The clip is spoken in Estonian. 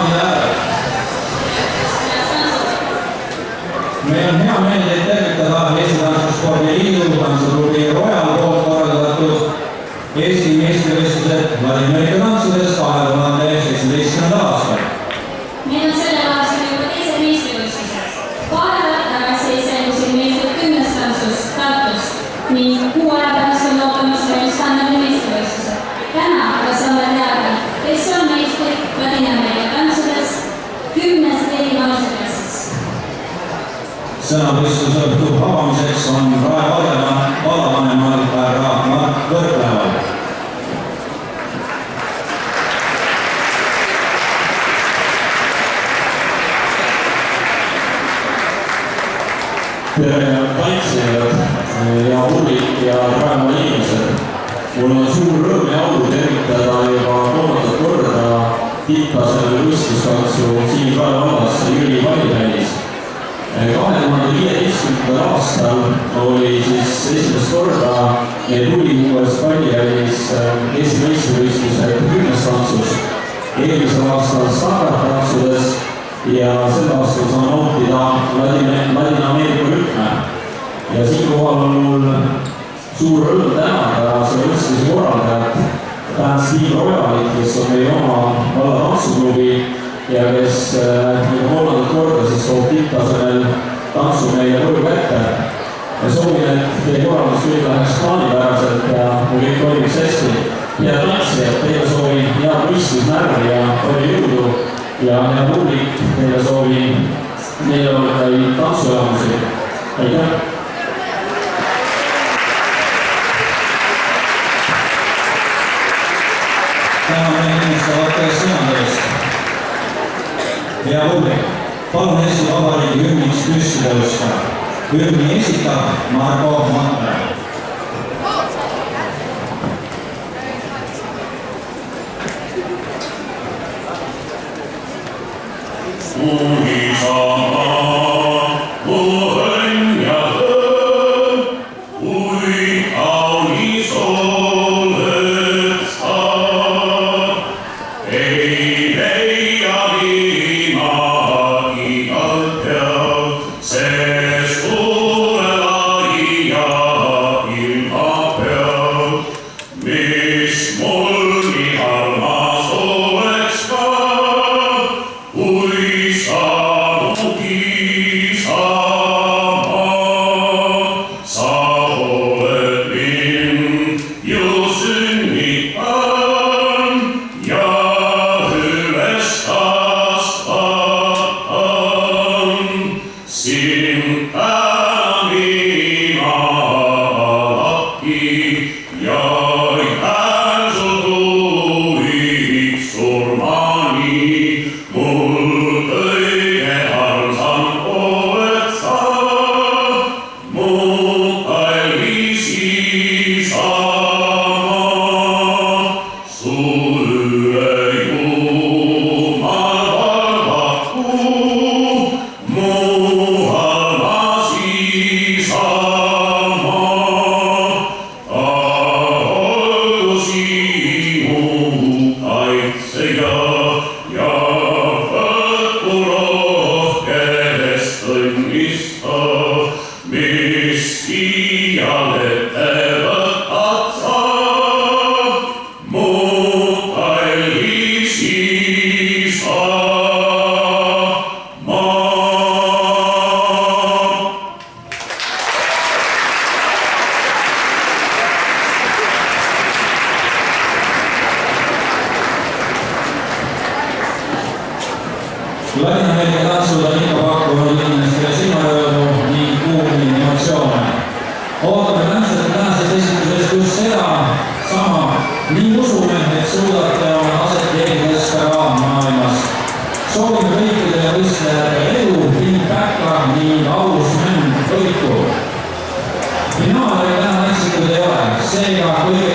daamid ja härrad. Meil on hea meel teid tervitada Eesti Tantsuspordi Liidu tantsuklubi Royal poolt korraldatud Eesti meistrivõistlused Ladina-Ameerika tantsudes 2017. aastal. Meil on sellel aastal juba teised meistrivõistlused. Paar nädalat tagasi selgusid meistrid 10. tantsus Tartus ning 6 aja pärast on ootamas veel standardi meistrivõistlused. Täna aga saame teada, kes on meistrid Ladina-Ameerika tantsudes 10. eri vanuseklassis. Sõnavõistluse õhtu avamiseks on Rae vallavanemal härra Mart Võrklaeval. Tere kaitsejad ja publik ja Raemaa inimesed. Mul on suur rõõm ja au tervitada juba 3. korda tipptasemel võistluskatsu siin Rae vallas Jüri Vallimäis. 2015. aastal oli esimest korda meil Tulikuues Vallimäis Eesti meistrivõistlused 10. tantsus. Eelmisel aastal standardtantsudes ja sel aastal saan nautida Ladina-Ameerika rütme. Ja siinkohal on mul suur rõõm tänada selle võistluse korraldajat Dance Team Royalit, kes on meie oma valla tantsuklubi ja kes 3. korda toob tipptasemel tantsu meie koju kätte. Ja soovin, et teie korraldus kõik läheks plaanipäraselt ja kõik toimiks hästi. Head tantsijad, teile soovin head võistlusnärvi ja palju jõudu. Ja hea publik, teile soovin meelevõtteid tantsuelamusi. Aitäh! Täname inimestavate sõnade eest. Hea publik, palun Eesti Vabariigi hümniks püsti tõusta. Hümni esitab Margo Matre. Ladina-Ameerika tantsud on ikka pakkunud inimestele silmarõõmu ning kuumi emotsioone. Ootame tänasest esitlusest just seda sama ning usume, et suudate oma aset leidmas ka maailmas. Soovime kõikidele võistlejatele edu, ning päkka ning aus mäng võitu. Finaale täna tantsitud ei ole, seega kõige